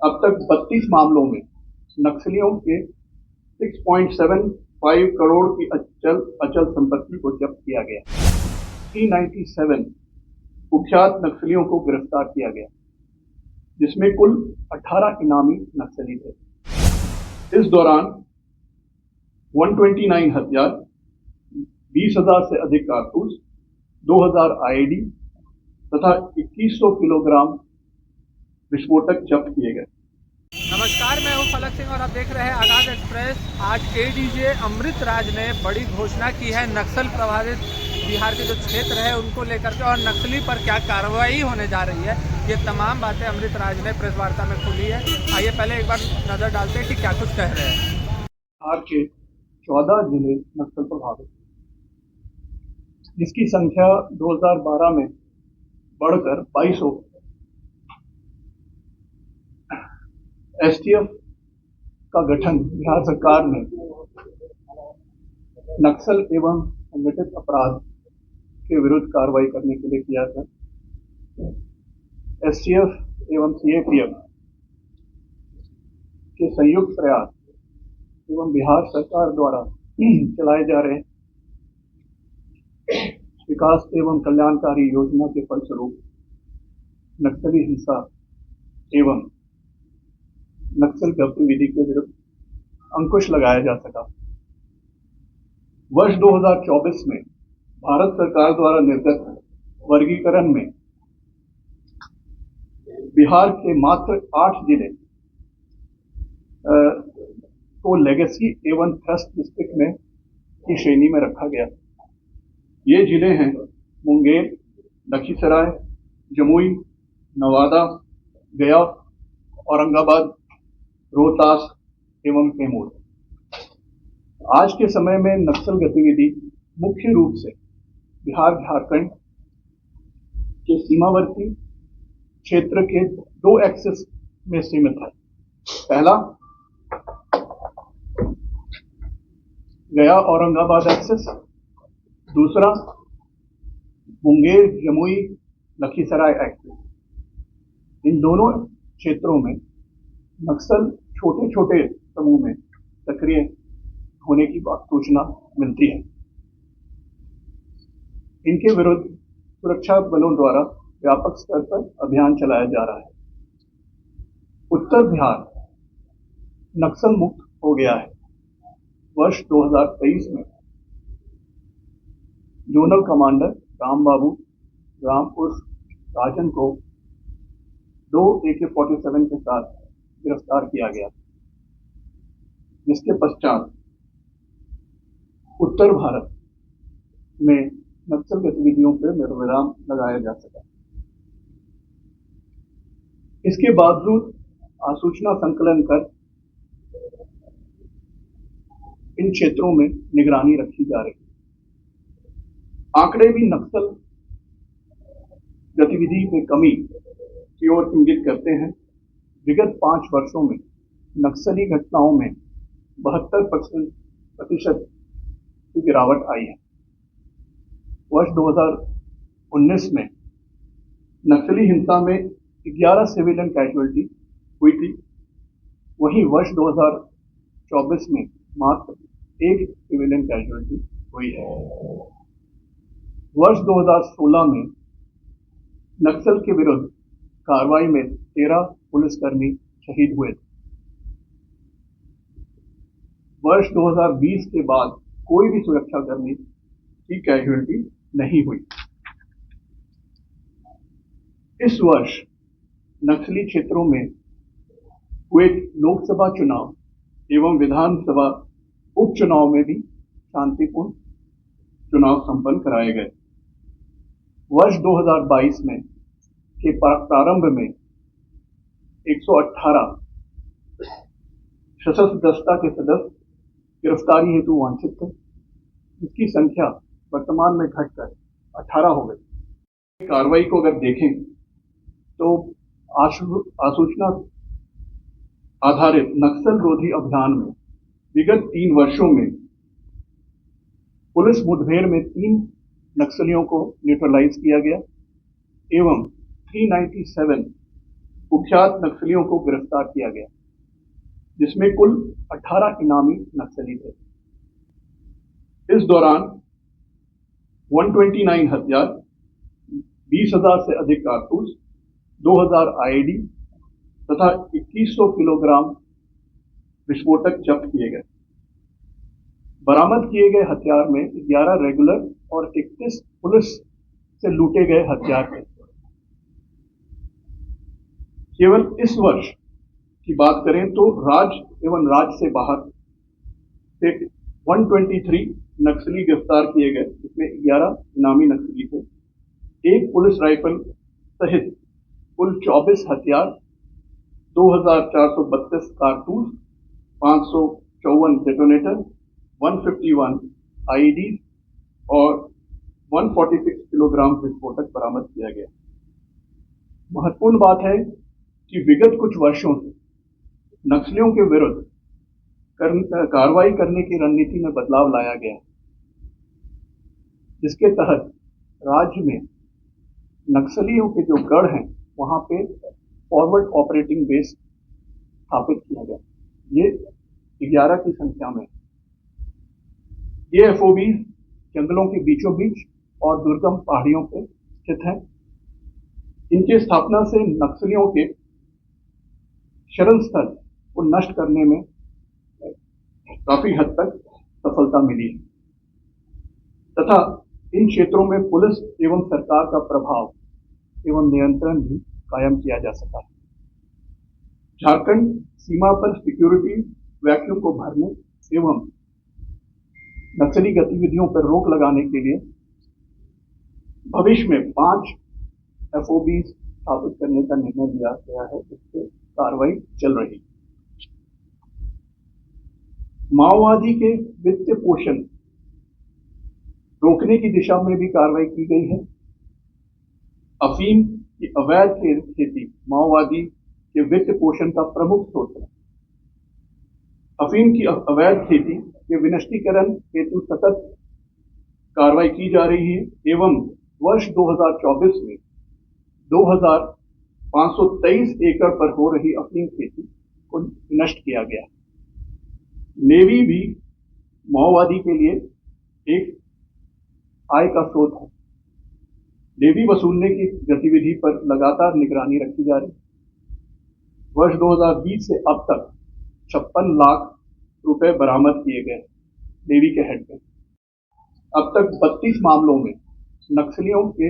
अब तक 32 मामलों में नक्सलियों के 6.75 करोड़ की अचल संपत्ति को जब्त किया गया। 397 कुख्यात नक्सलियों को गिरफ्तार किया गया, जिसमें कुल 18 इनामी नक्सली थे। इस दौरान 129 हथियार, 20,000 से अधिक कारतूस, 2,000 आईईडी तथा 2100 किलोग्राम विस्फोटक जब्त किए गए। नमस्कार, मैं हूं फलक सिंह और आप देख रहे हैं आगाज एक्सप्रेस। आज एडीजे अमृत राज ने बड़ी घोषणा की है नक्सल प्रभावित बिहार के जो क्षेत्र है उनको लेकर के, और नक्सली पर क्या कार्रवाई होने जा रही है। ये तमाम बातें अमृत राज ने प्रेस वार्ता में खुली है। आइए पहले एक बार नजर डालते हैं कि क्या कुछ कह रहे हैं। बिहार के 14 जिले नक्सल प्रभावित, जिसकी संख्या 2012 में बढ़कर 22 हो गई। एसटीएफ का गठन बिहार सरकार ने नक्सल एवं संगठित अपराध के विरुद्ध कार्रवाई करने के लिए किया था। एसटीएफ एवं सीएपीएफ के संयुक्त प्रयास एवं बिहार सरकार द्वारा चलाए जा रहे विकास एवं कल्याणकारी योजना के फलस्वरूप नक्सली हिंसा एवं नक्सल गतिविधि के विरुद्ध अंकुश लगाया जा सका। वर्ष 2024 में भारत सरकार द्वारा निर्गत वर्गीकरण में बिहार के मात्र 8 जिले को लेगेसी एवं थ्रस्ट डिस्ट्रिक्ट में की श्रेणी में रखा गया। ये जिले हैं मुंगेर, लखीसराय, जमुई, नवादा, गया, औरंगाबाद, रोहतास एवं कैमूर। आज के समय में नक्सल गतिविधि मुख्य रूप से बिहार झारखंड के सीमावर्ती क्षेत्र के 2 एक्सिस में सीमित है। पहला गया औरंगाबाद एक्सिस, दूसरा मुंगेर जमुई लखीसराय एक्सिस। इन दोनों क्षेत्रों में नक्सल छोटे छोटे समूह में सक्रिय होने की सूचना मिलती है। इनके विरुद्ध सुरक्षा बलों द्वारा व्यापक स्तर पर अभियान चलाया जा रहा है। उत्तर बिहार नक्सल मुक्त हो गया है। वर्ष 2023 में जोनल कमांडर रामबाबू रामपुर राजन को 2 AK-47 के साथ गिरफ्तार किया गया, जिसके पश्चात उत्तर भारत में नक्सल गतिविधियों पर विराम लगाया जा सका। इसके बावजूद आसूचना संकलन कर इन क्षेत्रों में निगरानी रखी जा रही है। आंकड़े भी नक्सल गतिविधि में कमी की ओर इंगित करते हैं। विगत 5 वर्षों में नक्सली घटनाओं में 72% की गिरावट आई है। वर्ष 2019 में नक्सली हिंसा में 11 सिविलियन कैजुअलिटी हुई थी। वहीं वर्ष 2024 में मात्र 1 सिविलियन कैजुअलिटी हुई है। वर्ष 2016 में नक्सल के विरुद्ध कार्रवाई में 13 पुलिसकर्मी शहीद हुए थे। वर्ष 2020 के बाद कोई भी सुरक्षाकर्मी की कैजुअलिटी नहीं हुई। इस वर्ष नक्सली क्षेत्रों में हुए लोकसभा चुनाव एवं विधानसभा उपचुनाव में भी शांतिपूर्ण चुनाव संपन्न कराए गए। वर्ष 2022 में के प्रारंभ में 118 सशस्त्र दस्ता के सदस्य गिरफ्तारी हेतु वांछित थे, जिसकी संख्या वर्तमान में घटकर 18 हो गई। कार्रवाई को अगर देखें तो आसूचना आधारित नक्सल रोधी अभियान में विगत 3 वर्षों में पुलिस मुठभेड़ में 3 नक्सलियों को न्यूट्रलाइज किया गया एवं 397 कुख्यात नक्सलियों को गिरफ्तार किया गया, जिसमें कुल 18 इनामी नक्सली थे। इस दौरान 129 हथियार, 20,000 से अधिक कारतूस, 2,000 आईडी तथा 2100 किलोग्राम विस्फोटक जब्त किए गए। बरामद किए गए हथियार में 11 रेगुलर और 31 पुलिस से लूटे गए हथियार थे। केवल इस वर्ष की बात करें तो राज्य एवं राज्य से बाहर से 123 नक्सली गिरफ्तार किए गए, जिसमें 11 इनामी नक्सली थे, एक पुलिस राइफल सहित कुल 24 हथियार, 2,432 कारतूस, 554 डेटोनेटर, 151 आईडी और 146 किलोग्राम विस्फोटक बरामद किया गया। महत्वपूर्ण बात है कि विगत कुछ वर्षों से नक्सलियों के विरुद्ध कार्रवाई करने की रणनीति में बदलाव लाया गया, जिसके तहत राज्य में नक्सलियों के जो गढ़ हैं वहां पे फॉरवर्ड ऑपरेटिंग बेस स्थापित किया गया। ये 11 की संख्या में। ये एफओबी जंगलों के बीचों बीच और दुर्गम पहाड़ियों पर स्थित हैं। इनके स्थापना से नक्सलियों के शरण स्थल को नष्ट करने में काफी हद तक सफलता मिली है तथा इन क्षेत्रों में पुलिस एवं सरकार का प्रभाव एवं नियंत्रण भी कायम किया जा सका है। झारखंड सीमा पर सिक्योरिटी वैक्यूम को भरने एवं नक्सली गतिविधियों पर रोक लगाने के लिए भविष्य में 5 एफओबी स्थापित करने का निर्णय लिया गया है, जिससे कार्रवाई चल रही है। माओवादी के वित्त पोषण रोकने की दिशा में भी कार्रवाई की गई है। अफीम की अवैध खेती माओवादी के वित्त पोषण का प्रमुख स्रोत है। अफीम की अवैध खेती के विनिष्टीकरण हेतु सतत कार्रवाई की जा रही है एवं वर्ष 2024 में 2,523 एकड़ पर हो रही अफीम खेती को नष्ट किया गया। लेवी भी माओवादी के लिए एक आय का स्रोत है। लेवी वसूलने की गतिविधि पर लगातार निगरानी रखी जा रही है। वर्ष 2020 से अब तक 56 लाख रुपए बरामद किए गए लेवी के हेड में। अब तक 32 मामलों में नक्सलियों के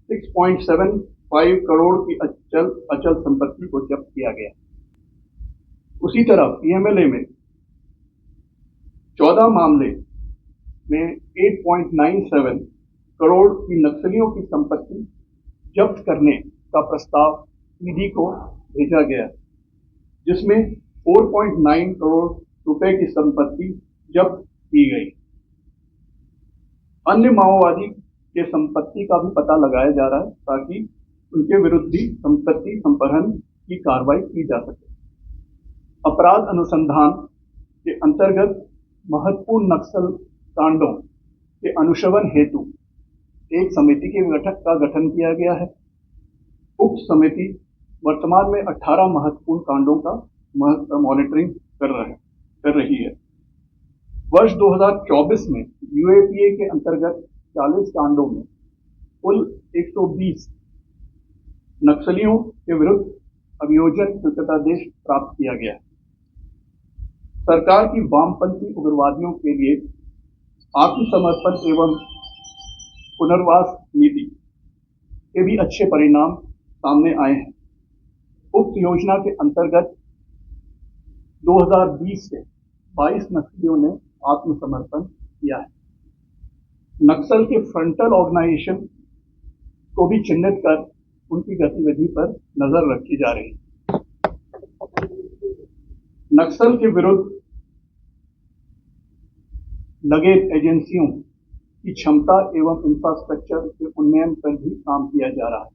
6.75 करोड़ की अचल संपत्ति को जब्त किया गया। उसी तरह पीएमएलए में 14 मामले में 8.97 करोड़ की नक्सलियों की संपत्ति जब्त करने का प्रस्ताव ईडी को भेजा गया, जिसमें 4.9 करोड़ रुपए की संपत्ति जब्त की गई। अन्य माओवादी के संपत्ति का भी पता लगाया जा रहा है ताकि उनके विरुद्ध भी संपत्ति संपहरण की कार्रवाई की जा सके। अपराध अनुसंधान के अंतर्गत महत्वपूर्ण नक्सल कांडों के अनुश्रवण हेतु एक समिति के का गठन किया गया है। उक्त समिति वर्तमान में 18 महत्वपूर्ण कांडों का मॉनिटरिंग कर रही है। वर्ष 2024 में यूएपीए के अंतर्गत 40 कांडों में कुल 120 नक्सलियों के विरुद्ध अभियोजन स्वीकृतादेश प्राप्त किया गया है। सरकार की वामपंथी उग्रवादियों के लिए आत्मसमर्पण एवं पुनर्वास नीति के भी अच्छे परिणाम सामने आए हैं। उक्त योजना के अंतर्गत 2020 से 22 नक्सलियों ने आत्मसमर्पण किया है। नक्सल के फ्रंटल ऑर्गेनाइजेशन को भी चिन्हित कर उनकी गतिविधि पर नजर रखी जा रही है। नक्सल के विरुद्ध लगे एजेंसियों की क्षमता एवं इंफ्रास्ट्रक्चर के उन्नयन पर भी काम किया जा रहा है।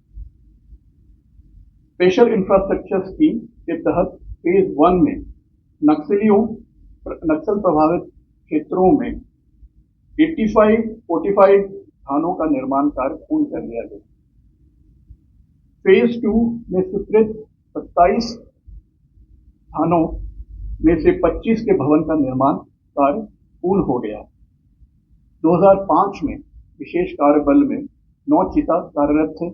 स्पेशल इंफ्रास्ट्रक्चर स्कीम के तहत फेज 1 में नक्सल प्रभावित क्षेत्रों में 85 फोर्टिफाइड थानों का निर्माण कार्य पूर्ण कर लिया गया। फेज 2 में स्वीकृत 27 थानों में से 25 के भवन का निर्माण कार्य पूर्ण हो गया। 2005 में विशेष कार्य बल में 9 चिता कार्यरत थे,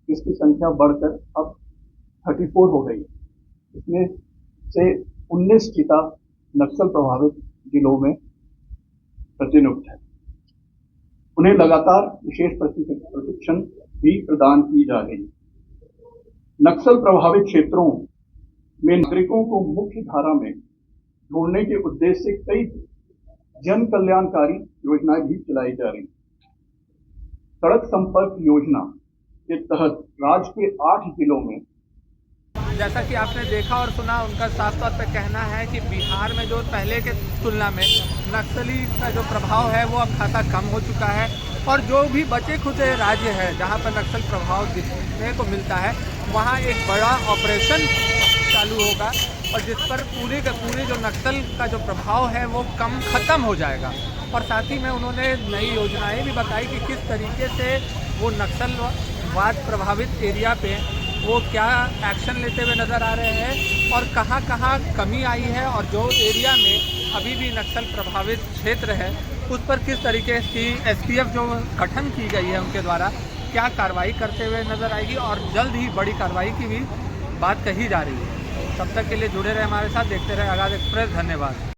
जिसकी संख्या बढ़कर अब 34 हो गई। इसमें से 19 चिता नक्सल प्रभावित जिलों में प्रतिनियुक्त है। उन्हें लगातार विशेष प्रशिक्षण भी प्रदान की जा रही है। नक्सल प्रभावित क्षेत्रों में नागरिकों को मुख्य धारा में जोड़ने के उद्देश्य से कई जन कल्याणकारी योजनाएं भी चलाई जा रही। सड़क संपर्क योजना के तहत राज्य के 8 जिलों में, जैसा कि आपने देखा और सुना, उनका साफ तौर पे कहना है कि बिहार में जो पहले के तुलना में नक्सली का जो प्रभाव है वो अब खासा कम हो चुका है, और जो भी बचे खुचे राज्य है जहां पर नक्सल प्रभाव दिखने को मिलता है वहां एक बड़ा ऑपरेशन चालू होगा, और जिस पर पूरे के पूरे जो नक्सल का जो प्रभाव है वो खत्म हो जाएगा। और साथ ही में उन्होंने नई योजनाएं भी बताई कि किस तरीके से वो नक्सलवाद प्रभावित एरिया पे वो क्या एक्शन लेते हुए नज़र आ रहे हैं, और कहां कहां कमी आई है, और जो एरिया में अभी भी नक्सल प्रभावित क्षेत्र है उस पर किस तरीके की STF जो गठन की गई है उनके द्वारा क्या कार्रवाई करते हुए नज़र आएगी, और जल्द ही बड़ी कार्रवाई की भी बात कही जा रही है। तब तक के लिए जुड़े रहे हमारे साथ, देखते रहे आगाज़ एक्सप्रेस। धन्यवाद।